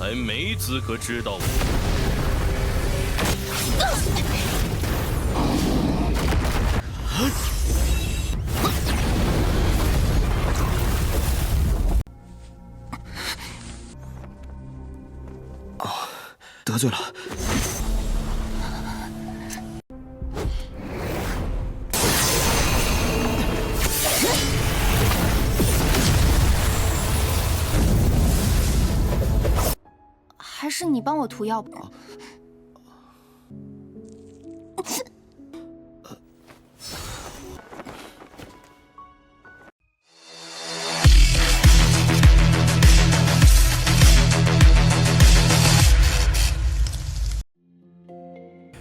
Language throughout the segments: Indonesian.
还没资格知道我。得罪了。还是你帮我涂药吧。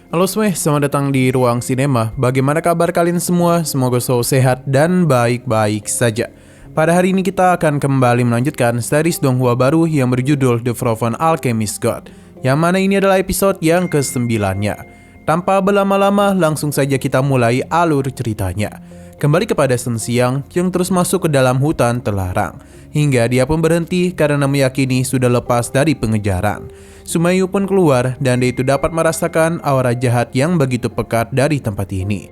Halo semua, selamat datang di Ruang Sinema. Bagaimana kabar kalian semua? Semoga selalu sehat dan baik-baik saja. Pada hari ini kita akan kembali melanjutkan series Donghua baru yang berjudul The Frozen Alchemist God, yang mana ini adalah episode yang ke-9-nya. Tanpa berlama-lama, langsung saja kita mulai alur ceritanya. Kembali kepada Shen Xiang yang terus masuk ke dalam hutan terlarang, hingga dia pun berhenti karena meyakini sudah lepas dari pengejaran. Sumayu pun keluar dan dia itu dapat merasakan aura jahat yang begitu pekat dari tempat ini.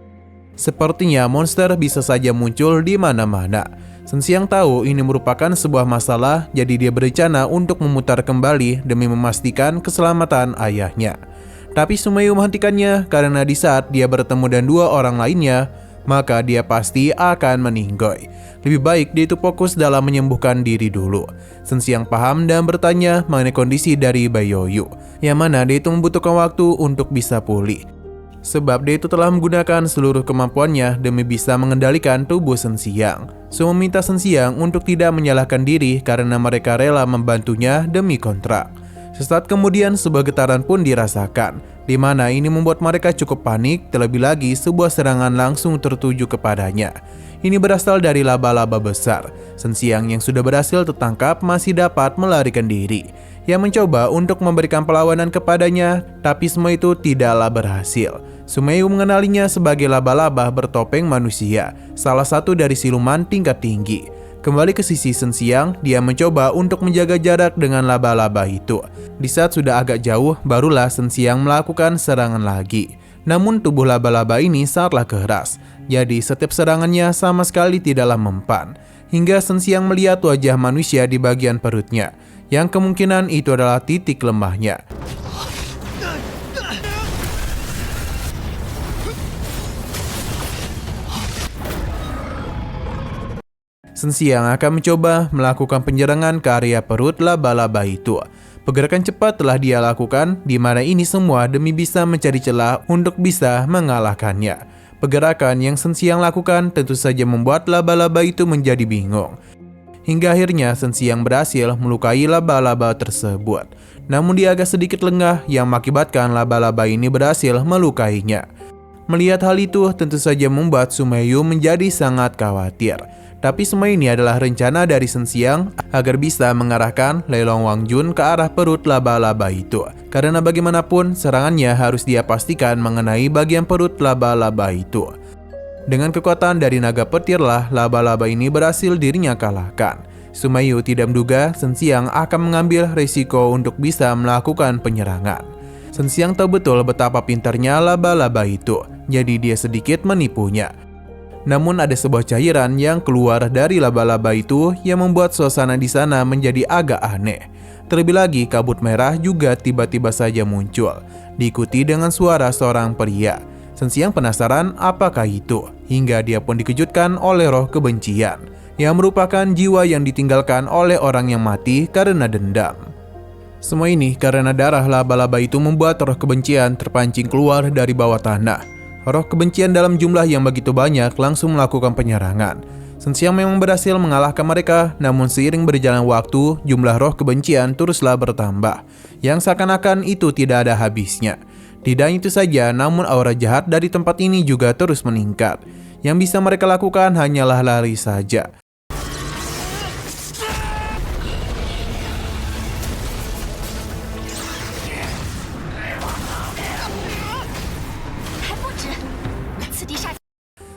Sepertinya monster bisa saja muncul di mana-mana. Shen Xiang tahu ini merupakan sebuah masalah, jadi dia berencana untuk memutar kembali demi memastikan keselamatan ayahnya. Tapi Sumayu menghentikannya karena di saat dia bertemu dengan dua orang lainnya, maka dia pasti akan meninggoy. Lebih baik dia itu fokus dalam menyembuhkan diri dulu. Shen Xiang paham dan bertanya mengenai kondisi dari Baiyoyu, yang mana dia itu membutuhkan waktu untuk bisa pulih. Sebab dia itu telah menggunakan seluruh kemampuannya demi bisa mengendalikan tubuh Shen Xiang. So meminta Shen Xiang untuk tidak menyalahkan diri karena mereka rela membantunya demi kontrak. Sesaat kemudian sebuah getaran pun dirasakan, di mana ini membuat mereka cukup panik, terlebih lagi sebuah serangan langsung tertuju kepadanya. Ini berasal dari laba-laba besar. Shen Xiang yang sudah berhasil tertangkap masih dapat melarikan diri. Yang mencoba untuk memberikan perlawanan kepadanya, tapi semua itu tidaklah berhasil. Sumayu mengenalinya sebagai laba-laba bertopeng manusia, salah satu dari siluman tingkat tinggi. Kembali ke sisi Shen Xiang, dia mencoba untuk menjaga jarak dengan laba-laba itu. Di saat sudah agak jauh, barulah Shen Xiang melakukan serangan lagi. Namun tubuh laba-laba ini sangatlah keras, jadi setiap serangannya sama sekali tidaklah mempan. Hingga Shen Xiang melihat wajah manusia di bagian perutnya, yang kemungkinan itu adalah titik lemahnya. Shen Xiang akan mencoba melakukan penyerangan ke area perut laba-laba itu. Pergerakan cepat telah dia lakukan, di mana ini semua demi bisa mencari celah untuk bisa mengalahkannya. Pergerakan yang Shen Xiang lakukan tentu saja membuat laba-laba itu menjadi bingung. Hingga akhirnya Shen Xiang berhasil melukai laba-laba tersebut. Namun dia agak sedikit lengah yang mengakibatkan laba-laba ini berhasil melukainya. Melihat hal itu tentu saja membuat Sumayu menjadi sangat khawatir. Tapi semua ini adalah rencana dari Shen Xiang agar bisa mengarahkan Lei Long Wangjun ke arah perut laba-laba itu. Karena bagaimanapun serangannya harus dia pastikan mengenai bagian perut laba-laba itu. Dengan kekuatan dari naga petirlah laba-laba ini berhasil dirinya kalahkan. Sumayu tidak menduga Shen Xiang akan mengambil risiko untuk bisa melakukan penyerangan. Shen Xiang tahu betul betapa pintarnya laba-laba itu, jadi dia sedikit menipunya. Namun ada sebuah cairan yang keluar dari laba-laba itu yang membuat suasana di sana menjadi agak aneh. Terlebih lagi kabut merah juga tiba-tiba saja muncul, diikuti dengan suara seorang pria. Shen Xiang penasaran apakah itu, hingga dia pun dikejutkan oleh roh kebencian, yang merupakan jiwa yang ditinggalkan oleh orang yang mati karena dendam. Semua ini karena darah laba-laba itu membuat roh kebencian terpancing keluar dari bawah tanah. Roh kebencian dalam jumlah yang begitu banyak langsung melakukan penyerangan. Shen Xiang memang berhasil mengalahkan mereka, namun seiring berjalan waktu, jumlah roh kebencian teruslah bertambah, yang seakan-akan itu tidak ada habisnya. Tidak itu saja, namun aura jahat dari tempat ini juga terus meningkat. Yang bisa mereka lakukan hanyalah lari saja.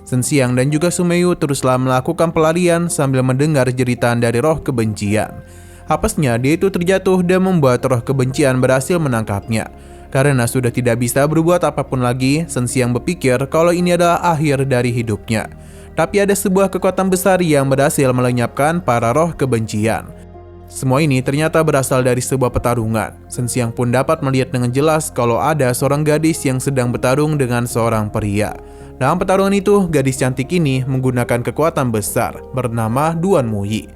Shen Xiang dan juga Sumayu teruslah melakukan pelarian sambil mendengar jeritan dari roh kebencian. Apesnya dia itu terjatuh dan membuat roh kebencian berhasil menangkapnya. Karena sudah tidak bisa berbuat apapun lagi, Shen Xiang berpikir kalau ini adalah akhir dari hidupnya. Tapi ada sebuah kekuatan besar yang berhasil melenyapkan para roh kebencian. Semua ini ternyata berasal dari sebuah pertarungan. Shen Xiang pun dapat melihat dengan jelas kalau ada seorang gadis yang sedang bertarung dengan seorang pria. Dalam pertarungan itu, gadis cantik ini menggunakan kekuatan besar bernama Duan Muyi.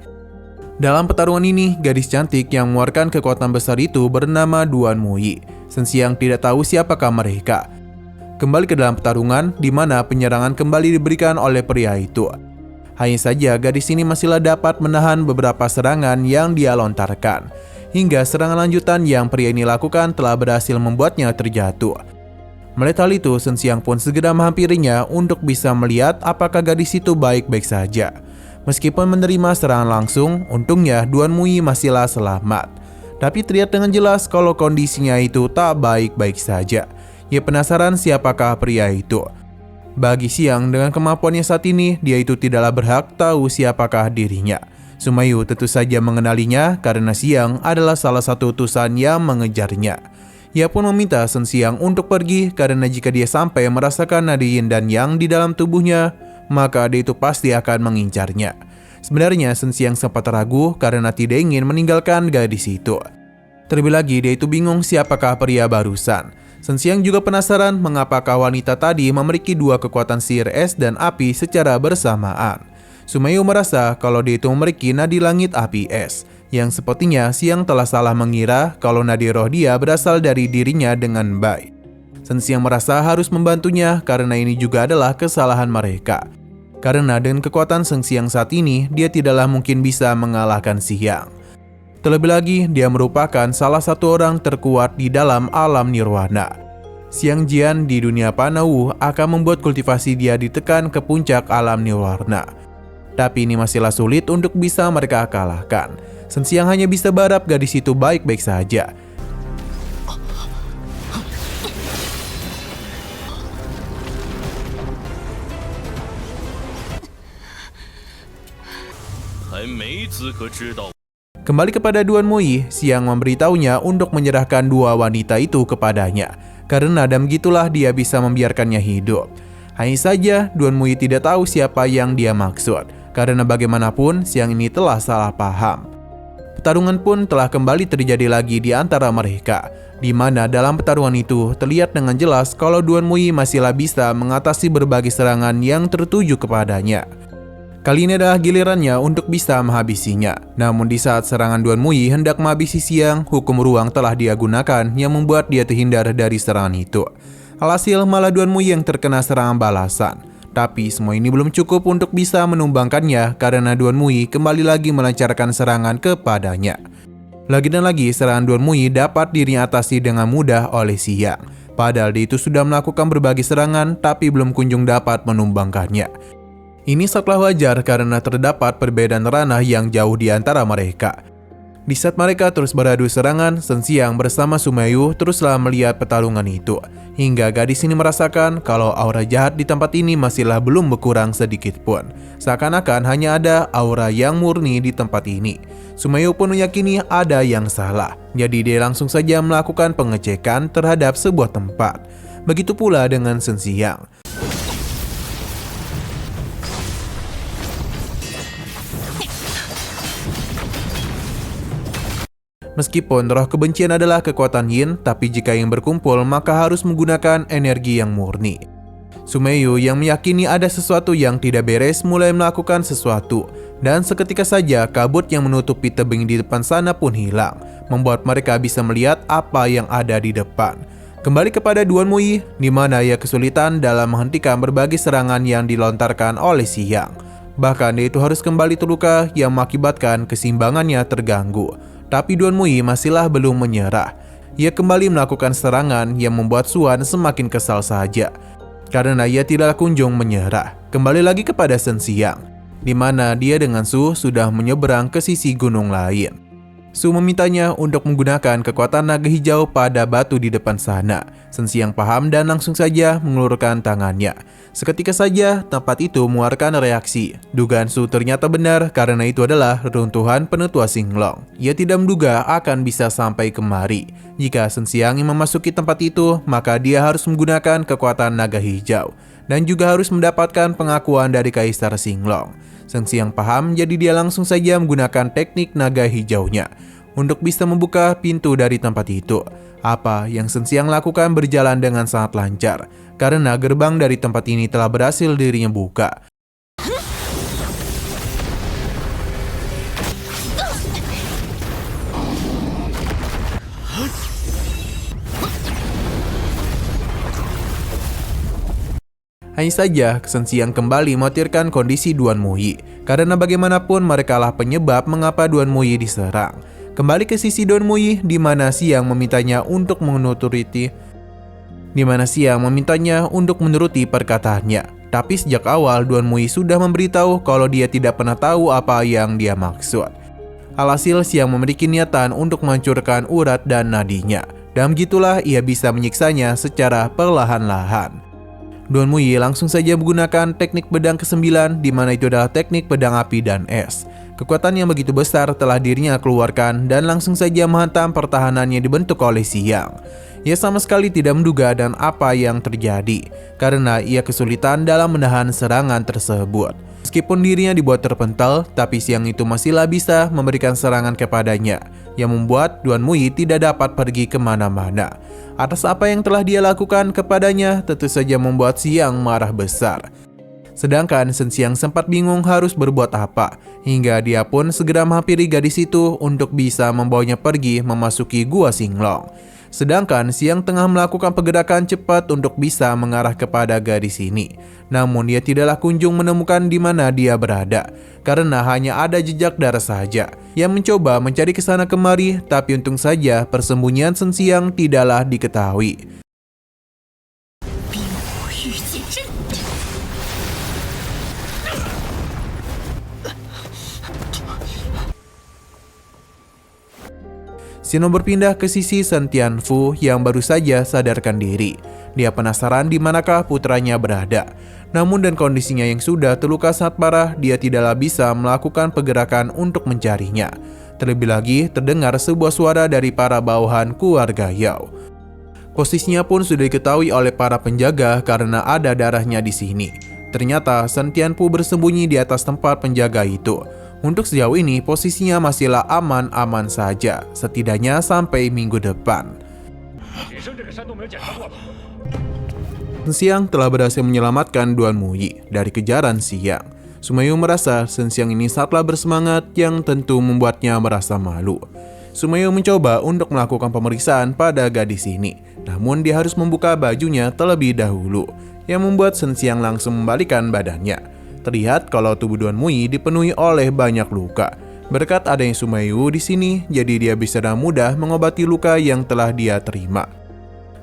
Dalam pertarungan ini, gadis cantik yang mengeluarkan kekuatan besar itu bernama Duan Muyi. Shen Xiang tidak tahu siapakah mereka. Kembali ke dalam pertarungan, di mana penyerangan kembali diberikan oleh pria itu. Hanya saja gadis ini masihlah dapat menahan beberapa serangan yang dia lontarkan. Hingga serangan lanjutan yang pria ini lakukan telah berhasil membuatnya terjatuh. Melihat hal itu, Shen Xiang pun segera menghampirinya untuk bisa melihat apakah gadis itu baik-baik saja. Meskipun menerima serangan langsung, untungnya Duan Muyi masihlah selamat. Tapi terlihat dengan jelas kalau kondisinya itu tak baik-baik saja. Ia penasaran siapakah pria itu. Bagi Xiang, dengan kemampuannya saat ini, dia itu tidaklah berhak tahu siapakah dirinya. Sumayu tentu saja mengenalinya karena Xiang adalah salah satu utusan yang mengejarnya. Ia pun meminta Shen Xiang untuk pergi karena jika dia sampai merasakan nadi yin dan yang di dalam tubuhnya, maka dia itu pasti akan mengincarnya. Sebenarnya Shen Xiang sempat ragu karena tidak ingin meninggalkan gadis itu. Terlebih lagi dia itu bingung siapakah pria barusan. Shen Xiang juga penasaran mengapakah wanita tadi memiliki dua kekuatan sihir es dan api secara bersamaan. Sumayu merasa kalau dia itu memiliki nadi langit api es, yang sepertinya Xiang telah salah mengira kalau nadi roh dia berasal dari dirinya dengan baik. Shen Xiang merasa harus membantunya karena ini juga adalah kesalahan mereka. Karena dengan kekuatan Shen Xiang saat ini, dia tidaklah mungkin bisa mengalahkan Xiang. Terlebih lagi, dia merupakan salah satu orang terkuat di dalam alam nirwana. Xiang Jian di dunia Panawu akan membuat kultivasi dia ditekan ke puncak alam nirwana. Tapi ini masihlah sulit untuk bisa mereka kalahkan. Shen Xiang hanya bisa berharap gadis itu baik-baik saja. Kembali kepada Duan Muyi, Xiang memberitahunya untuk menyerahkan dua wanita itu kepadanya. Karena dan begitulah dia bisa membiarkannya hidup. Hanya saja Duan Muyi tidak tahu siapa yang dia maksud. Karena bagaimanapun Xiang ini telah salah paham. Pertarungan pun telah kembali terjadi lagi di antara mereka. Di mana dalam pertarungan itu terlihat dengan jelas kalau Duan Muyi masihlah bisa mengatasi berbagai serangan yang tertuju kepadanya. Kali ini adalah gilirannya untuk bisa menghabisinya. Namun di saat serangan Duan Muyi hendak menghabisi Xiang, hukum ruang telah dia gunakan yang membuat dia terhindar dari serangan itu. Alhasil malah Duan Muyi yang terkena serangan balasan. Tapi semua ini belum cukup untuk bisa menumbangkannya karena Duan Muyi kembali lagi melancarkan serangan kepadanya. Lagi dan lagi serangan Duan Muyi dapat dirinya atasi dengan mudah oleh Xiang. Padahal dia itu sudah melakukan berbagai serangan tapi belum kunjung dapat menumbangkannya. Ini sangatlah wajar karena terdapat perbedaan ranah yang jauh di antara mereka. Di saat mereka terus beradu serangan, Shen Xiang bersama Sumayu teruslah melihat pertarungan itu. Hingga gadis ini merasakan kalau aura jahat di tempat ini masihlah belum berkurang sedikit pun. Seakan-akan hanya ada aura yang murni di tempat ini. Sumayu pun meyakini ada yang salah. Jadi dia langsung saja melakukan pengecekan terhadap sebuah tempat. Begitu pula dengan Shen Xiang. Meskipun roh kebencian adalah kekuatan yin, tapi jika ingin berkumpul maka harus menggunakan energi yang murni. Sumayu yang meyakini ada sesuatu yang tidak beres mulai melakukan sesuatu, dan seketika saja kabut yang menutupi tebing di depan sana pun hilang, membuat mereka bisa melihat apa yang ada di depan. Kembali kepada Duan Muyi, di mana ia kesulitan dalam menghentikan berbagai serangan yang dilontarkan oleh Xiang. Bahkan dia itu harus kembali terluka yang mengakibatkan keseimbangannya terganggu. Tapi Duan Muyi masihlah belum menyerah. Ia kembali melakukan serangan yang membuat Xuan semakin kesal saja. Karena ia tidak kunjung menyerah. Kembali lagi kepada Shen Xiang, di mana dia dengan Su sudah menyeberang ke sisi gunung lain. Su memintanya untuk menggunakan kekuatan naga hijau pada batu di depan sana. Shen Xiang paham dan langsung saja mengulurkan tangannya. Seketika saja tempat itu mengeluarkan reaksi. Dugaan Su ternyata benar karena itu adalah reruntuhan penutua Xinglong. Ia tidak menduga akan bisa sampai kemari. Jika Shen Xiang ingin memasuki tempat itu, maka dia harus menggunakan kekuatan naga hijau. Dan juga harus mendapatkan pengakuan dari Kaisar Xinglong. Shen Xiang paham, jadi dia langsung saja menggunakan teknik naga hijaunya untuk bisa membuka pintu dari tempat itu. Apa yang Shen Xiang lakukan berjalan dengan sangat lancar, karena gerbang dari tempat ini telah berhasil dirinya buka. Hanya saja, Shen Xiang kembali memikirkan kondisi Duan Muyi, karena bagaimanapun merekalah penyebab mengapa Duan Muyi diserang. Kembali ke sisi Duan Muyi, di mana Xiang memintanya untuk menuruti perkataannya. Tapi sejak awal Duan Muyi sudah memberitahu kalau dia tidak pernah tahu apa yang dia maksud. Alhasil Xiang memiliki niatan untuk menghancurkan urat dan nadinya, dan begitulah ia bisa menyiksanya secara perlahan-lahan. Duan Muyi langsung saja menggunakan teknik pedang ke-9, di mana itu adalah teknik pedang api dan es. Kekuatan yang begitu besar telah dirinya keluarkan dan langsung saja menghantam pertahanan yang dibentuk oleh Xiang. Ia sama sekali tidak menduga dan apa yang terjadi, karena ia kesulitan dalam menahan serangan tersebut. Meskipun dirinya dibuat terpental, tapi Xiang itu masihlah bisa memberikan serangan kepadanya, yang membuat Duan Muyi tidak dapat pergi kemana-mana. Atas apa yang telah dia lakukan kepadanya, tentu saja membuat Xiang marah besar. Sedangkan Shen Xiang sempat bingung harus berbuat apa, hingga dia pun segera menghampiri gadis itu untuk bisa membawanya pergi memasuki Gua Xinglong. Sedangkan Xiang tengah melakukan pergerakan cepat untuk bisa mengarah kepada gadis ini. Namun dia tidaklah kunjung menemukan di mana dia berada, karena hanya ada jejak darah saja. Ia mencoba mencari ke sana kemari, tapi untung saja persembunyian Shen Xiang tidaklah diketahui. Xino berpindah ke sisi Shen Tianfu yang baru saja sadarkan diri. Dia penasaran di manakah putranya berada. Namun dan kondisinya yang sudah terluka sangat parah, dia tidaklah bisa melakukan pergerakan untuk mencarinya. Terlebih lagi, terdengar sebuah suara dari para bawahan keluarga Yao. Posisinya pun sudah diketahui oleh para penjaga karena ada darahnya di sini. Ternyata Shen Tianfu bersembunyi di atas tempat penjaga itu. Untuk sejauh ini posisinya masihlah aman-aman saja, setidaknya sampai minggu depan. Shen Xiang telah berhasil menyelamatkan Duan Muyi dari kejaran Xiang. Sumayu merasa Shen Xiang ini sangatlah bersemangat yang tentu membuatnya merasa malu. Sumayu mencoba untuk melakukan pemeriksaan pada gadis ini, namun dia harus membuka bajunya terlebih dahulu, yang membuat Shen Xiang langsung membalikan badannya. Terlihat kalau tubuh Duan Muyi dipenuhi oleh banyak luka. Berkat adanya Sumayu di sini, jadi dia bisa dengan mudah mengobati luka yang telah dia terima.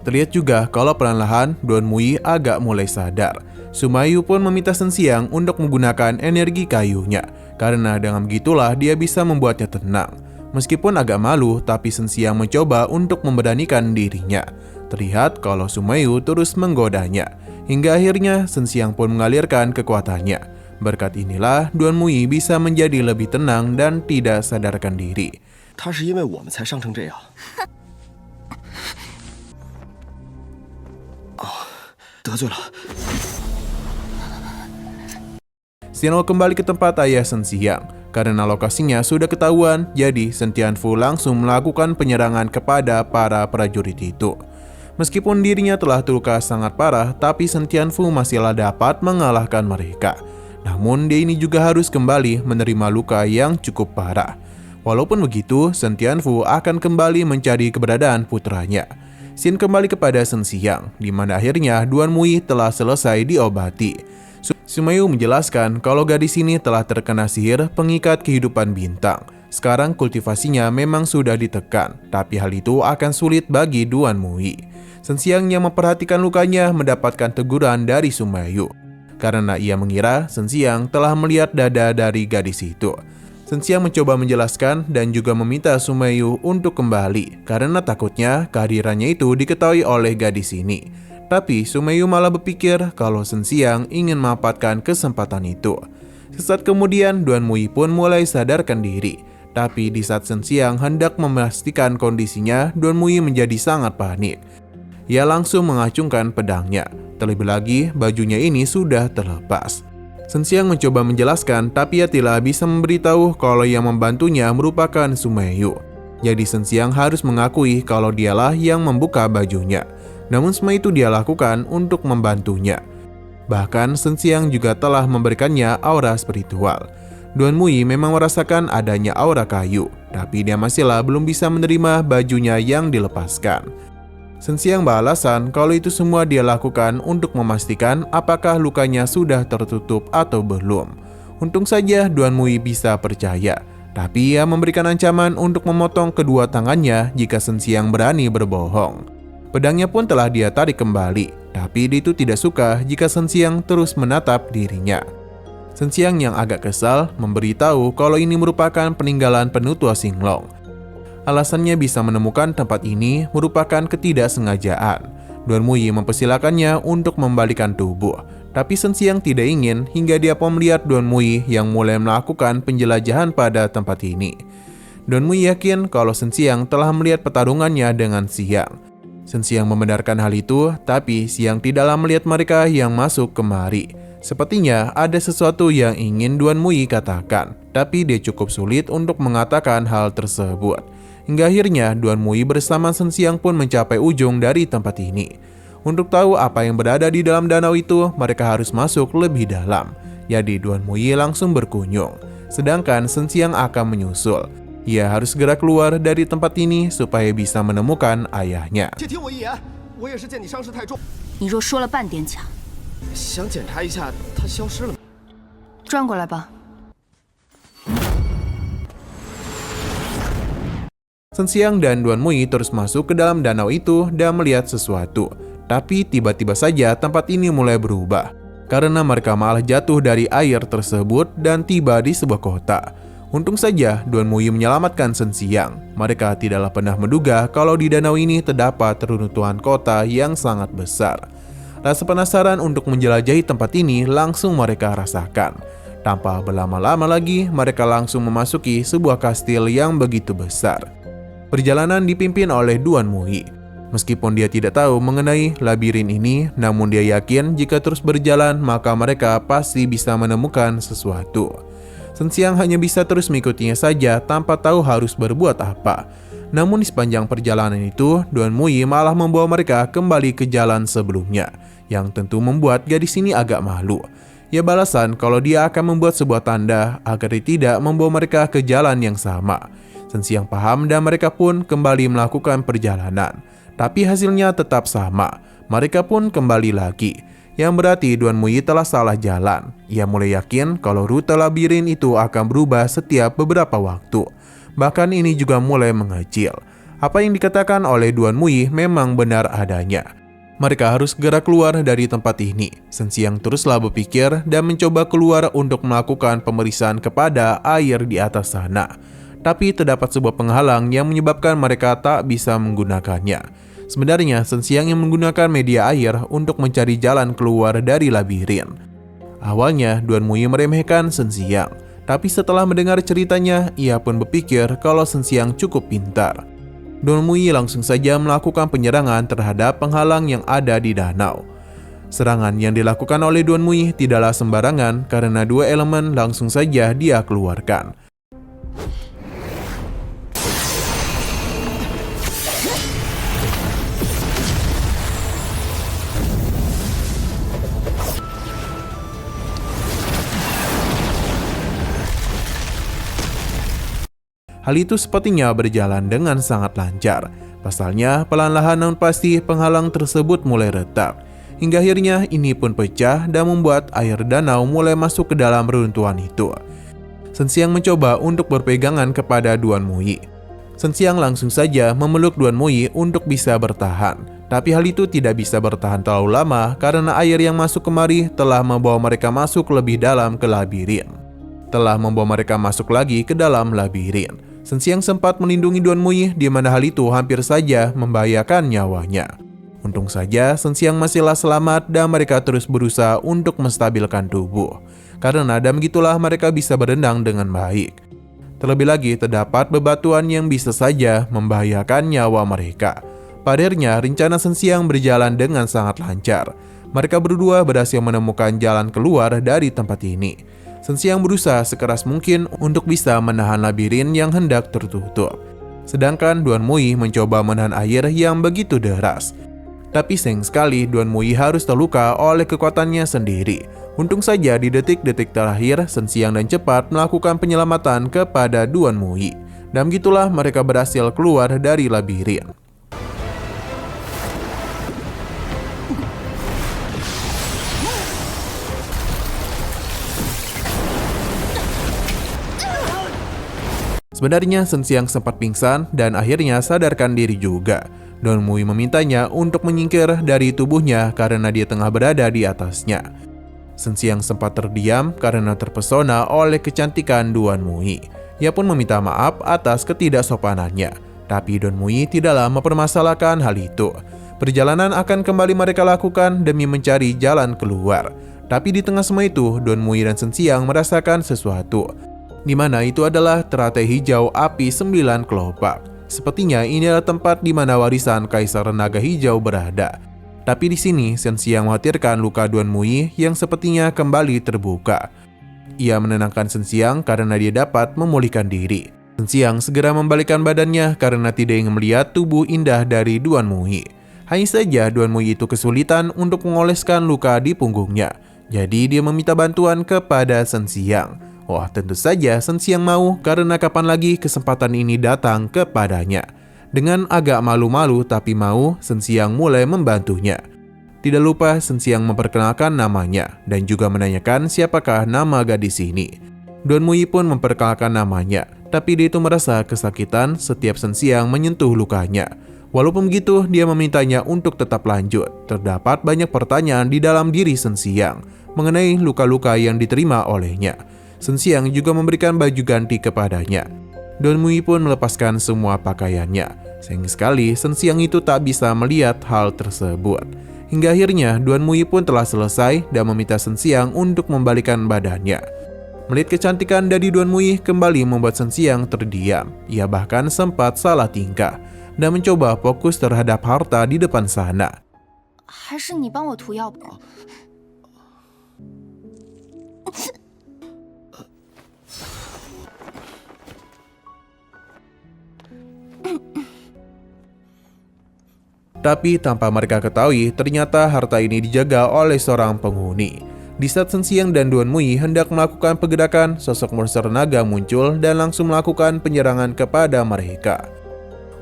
Terlihat juga kalau perlahan Duan Muyi agak mulai sadar. Sumayu pun meminta Shen Xiang untuk menggunakan energi kayunya, karena dengan begitulah dia bisa membuatnya tenang. Meskipun agak malu, tapi Shen Xiang mencoba untuk memberanikan dirinya. Terlihat kalau Sumayu terus menggodanya, hingga akhirnya Shen Xiang pun mengalirkan kekuatannya. Berkat inilah Duan Muyi bisa menjadi lebih tenang dan tidak sadarkan diri. 他是因为我们才伤成这样。得罪了。 Xino kembali ke tempat ayah Shen Xiang. Karena lokasinya sudah ketahuan, jadi Shen Tianfu langsung melakukan penyerangan kepada para prajurit itu. Meskipun dirinya telah terluka sangat parah, tapi Shen Tianfu masihlah dapat mengalahkan mereka. Namun dia ini juga harus kembali menerima luka yang cukup parah. Walaupun begitu, Shen Tianfu akan kembali mencari keberadaan putranya. Xin kembali kepada Shen Xiang, di mana akhirnya Duan Muyi telah selesai diobati. Sumayu menjelaskan kalau gadis ini telah terkena sihir pengikat kehidupan bintang. Sekarang kultivasinya memang sudah ditekan, tapi hal itu akan sulit bagi Duan Muyi. Shen Xiang yang memperhatikan lukanya mendapatkan teguran dari Sumayu, karena ia mengira Shen Xiang telah melihat dada dari gadis itu. Shen Xiang mencoba menjelaskan dan juga meminta Sumeyu untuk kembali karena takutnya kehadirannya itu diketahui oleh gadis ini. Tapi Sumeyu malah berpikir kalau Shen Xiang ingin memanfaatkan kesempatan itu. Sesaat kemudian Duan Muyi pun mulai sadarkan diri. Tapi di saat Shen Xiang hendak memastikan kondisinya, Duan Muyi menjadi sangat panik. Ia langsung mengacungkan pedangnya. Terlebih lagi bajunya ini sudah terlepas. Shen Xiang mencoba menjelaskan, tapi ia tidak bisa memberitahu kalau yang membantunya merupakan Sumeyu. Jadi Shen Xiang harus mengakui kalau dialah yang membuka bajunya. Namun semua itu dia lakukan untuk membantunya. Bahkan Shen Xiang juga telah memberikannya aura spiritual. Duan Muyi memang merasakan adanya aura kayu, tapi dia masihlah belum bisa menerima bajunya yang dilepaskan. Shen Xiang beralasan kalau itu semua dia lakukan untuk memastikan apakah lukanya sudah tertutup atau belum. Untung saja Duan Muyi bisa percaya, tapi ia memberikan ancaman untuk memotong kedua tangannya jika Shen Xiang berani berbohong. Pedangnya pun telah dia tarik kembali, tapi dia itu tidak suka jika Shen Xiang terus menatap dirinya. Shen Xiang yang agak kesal memberitahu kalau ini merupakan peninggalan penutua Xinglong. Alasannya bisa menemukan tempat ini merupakan ketidaksengajaan. Duan Muyi mempersilakannya untuk membalikan tubuh, tapi Shen Xiang tidak ingin hingga dia pun melihat Duan Muyi yang mulai melakukan penjelajahan pada tempat ini. Duan Muyi yakin kalau Shen Xiang telah melihat pertarungannya dengan Xiang. Shen Xiang membenarkan hal itu, tapi Xiang tidaklah melihat mereka yang masuk kemari. Sepertinya ada sesuatu yang ingin Duan Muyi katakan, tapi dia cukup sulit untuk mengatakan hal tersebut. Hingga akhirnya Duan Muyi bersama Shen Xiang pun mencapai ujung dari tempat ini. Untuk tahu apa yang berada di dalam danau itu, mereka harus masuk lebih dalam. Jadi Duan Muyi langsung berkunjung, sedangkan Shen Xiang akan menyusul. Ia harus segera keluar dari tempat ini supaya bisa menemukan ayahnya. 你若说了半点假，想检查一下他消失了吗？转过来吧。 Shen Xiang dan Duan Muyi terus masuk ke dalam danau itu dan melihat sesuatu. Tapi tiba-tiba saja tempat ini mulai berubah, karena mereka malah jatuh dari air tersebut dan tiba di sebuah kota. Untung saja Duan Muyi menyelamatkan Shen Xiang. Mereka tidaklah pernah menduga kalau di danau ini terdapat reruntuhan kota yang sangat besar. Rasa penasaran untuk menjelajahi tempat ini langsung mereka rasakan. Tanpa berlama-lama lagi, mereka langsung memasuki sebuah kastil yang begitu besar. Perjalanan dipimpin oleh Duan Muyi. Meskipun dia tidak tahu mengenai labirin ini, namun dia yakin jika terus berjalan maka mereka pasti bisa menemukan sesuatu. Shen Xiang hanya bisa terus mengikutinya saja tanpa tahu harus berbuat apa. Namun di sepanjang perjalanan itu, Duan Muyi malah membawa mereka kembali ke jalan sebelumnya, yang tentu membuat gadis ini agak malu. Ia balasan kalau dia akan membuat sebuah tanda agar dia tidak membawa mereka ke jalan yang sama. Shen Xiang paham dan mereka pun kembali melakukan perjalanan. Tapi hasilnya tetap sama, mereka pun kembali lagi. Yang berarti Duan Muyi telah salah jalan. Ia mulai yakin kalau rute labirin itu akan berubah setiap beberapa waktu. Bahkan ini juga mulai mengecil. Apa yang dikatakan oleh Duan Muyi memang benar adanya. Mereka harus segera keluar dari tempat ini. Shen Xiang teruslah berpikir dan mencoba keluar untuk melakukan pemeriksaan kepada air di atas sana. Tapi terdapat sebuah penghalang yang menyebabkan mereka tak bisa menggunakannya. Sebenarnya Shen Xiang yang menggunakan media air untuk mencari jalan keluar dari labirin. Awalnya Duan Muyi meremehkan Shen Xiang, tapi setelah mendengar ceritanya, ia pun berpikir kalau Shen Xiang cukup pintar. Duan Muyi langsung saja melakukan penyerangan terhadap penghalang yang ada di danau. Serangan yang dilakukan oleh Duan Muyi tidaklah sembarangan karena dua elemen langsung saja dia keluarkan. Hal itu sepertinya berjalan dengan sangat lancar. Pasalnya, perlahan-lahan namun pasti penghalang tersebut mulai retak. Hingga akhirnya ini pun pecah dan membuat air danau mulai masuk ke dalam reruntuhan itu. Shen Xiang mencoba untuk berpegangan kepada Duan Muyi. Shen Xiang langsung saja memeluk Duan Muyi untuk bisa bertahan. Tapi hal itu tidak bisa bertahan terlalu lama karena air yang masuk kemari telah membawa mereka masuk lebih dalam ke labirin. telah membawa mereka masuk lagi ke dalam labirin. Shen Xiang sempat melindungi Duan Mui, di mana hal itu hampir saja membahayakan nyawanya. Untung saja Shen Xiang masihlah selamat dan mereka terus berusaha untuk menstabilkan tubuh. Karena dan begitulah mereka bisa berenang dengan baik. Terlebih lagi terdapat bebatuan yang bisa saja membahayakan nyawa mereka. Pada akhirnya rencana Shen Xiang berjalan dengan sangat lancar. Mereka berdua berhasil menemukan jalan keluar dari tempat ini. Shen Xiang berusaha sekeras mungkin untuk bisa menahan labirin yang hendak tertutup. Sedangkan Duan Mui mencoba menahan air yang begitu deras. Tapi sayang sekali Duan Mui harus terluka oleh kekuatannya sendiri. Untung saja di detik-detik terakhir Shen Xiang dan cepat melakukan penyelamatan kepada Duan Mui. Dan begitulah mereka berhasil keluar dari labirin. Sebenarnya Shen Xiang sempat pingsan dan akhirnya sadarkan diri juga. Duan Mui memintanya untuk menyingkir dari tubuhnya karena dia tengah berada di atasnya. Shen Xiang sempat terdiam karena terpesona oleh kecantikan Duan Mui. Ia pun meminta maaf atas ketidaksopanannya. Tapi Duan Mui tidaklah mempermasalahkan hal itu. Perjalanan akan kembali mereka lakukan demi mencari jalan keluar. Tapi di tengah semua itu, Duan Mui dan Shen Xiang merasakan sesuatu, di mana itu adalah teratai hijau api 9 kelopak. Sepertinya ini adalah tempat di mana warisan Kaisar Naga Hijau berada. Tapi di sini Shen Xiang mengkhawatirkan luka Duan Mui yang sepertinya kembali terbuka. Ia menenangkan Shen Xiang karena dia dapat memulihkan diri. Shen Xiang segera membalikkan badannya karena tidak ingin melihat tubuh indah dari Duan Mui. Hanya saja Duan Mui itu kesulitan untuk mengoleskan luka di punggungnya. Jadi dia meminta bantuan kepada Shen Xiang. Wah, tentu saja Shen Xiang mau karena kapan lagi kesempatan ini datang kepadanya. Dengan agak malu-malu tapi mau, Shen Xiang mulai membantunya. Tidak lupa Shen Xiang memperkenalkan namanya dan juga menanyakan siapakah nama gadis ini. Duan Mui pun memperkenalkan namanya, tapi dia itu merasa kesakitan setiap Shen Xiang menyentuh lukanya. Walaupun begitu, dia memintanya untuk tetap lanjut. Terdapat banyak pertanyaan di dalam diri Shen Xiang mengenai luka-luka yang diterima olehnya. Shen Xiang juga memberikan baju ganti kepadanya. Duan Mui pun melepaskan semua pakaiannya. Sayang sekali Shen Xiang itu tak bisa melihat hal tersebut. Hingga akhirnya Duan Mui pun telah selesai dan meminta Shen Xiang untuk membalikan badannya. Melihat kecantikan dari Duan Mui kembali membuat Shen Xiang terdiam. Ia bahkan sempat salah tingkah dan mencoba fokus terhadap harta di depan sana. 还是你帮我涂药吧。 Tapi tanpa mereka ketahui, ternyata harta ini dijaga oleh seorang penghuni. Di saat Shen Xiang dan Duan Mui hendak melakukan pergerakan, sosok monster naga muncul dan langsung melakukan penyerangan kepada mereka.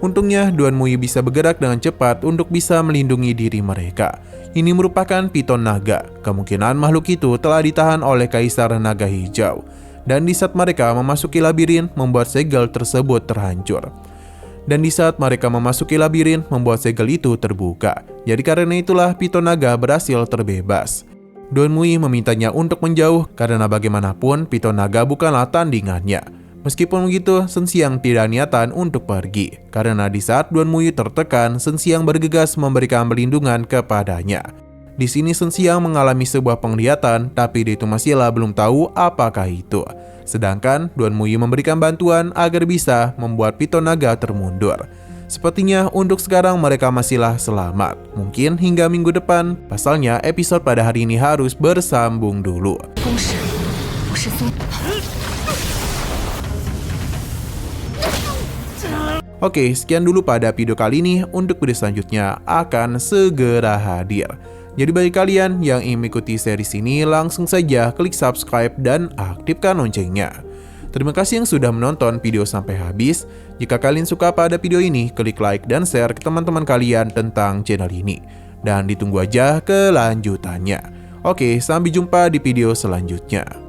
Untungnya Duan Mui bisa bergerak dengan cepat untuk bisa melindungi diri mereka. Ini merupakan piton naga. Kemungkinan makhluk itu telah ditahan oleh Kaisar Naga Hijau. Dan di saat mereka memasuki labirin, membuat segel tersebut terhancur. Dan di saat mereka memasuki labirin, membuat segel itu terbuka. Jadi karena itulah piton naga berhasil terbebas. Duan Mui memintanya untuk menjauh karena bagaimanapun piton naga bukanlah tandingannya. Meskipun begitu, Shen Xiang tidak niatan untuk pergi. Karena di saat Duan Mui tertekan, Shen Xiang bergegas memberikan perlindungan kepadanya. Di sini Shen Xiang mengalami sebuah penglihatan, tapi dia itu masihlah belum tahu apakah itu. Sedangkan Duan Mui memberikan bantuan agar bisa membuat piton naga termundur. Sepertinya untuk sekarang mereka masihlah selamat. Mungkin hingga minggu depan. Pasalnya episode pada hari ini harus bersambung dulu. Oke, sekian dulu pada video kali ini. Untuk video selanjutnya akan segera hadir. Jadi bagi kalian yang ingin mengikuti series ini, langsung saja klik subscribe dan aktifkan loncengnya. Terima kasih yang sudah menonton video sampai habis. Jika kalian suka pada video ini, klik like dan share ke teman-teman kalian tentang channel ini. Dan ditunggu aja kelanjutannya. Oke, sampai jumpa di video selanjutnya.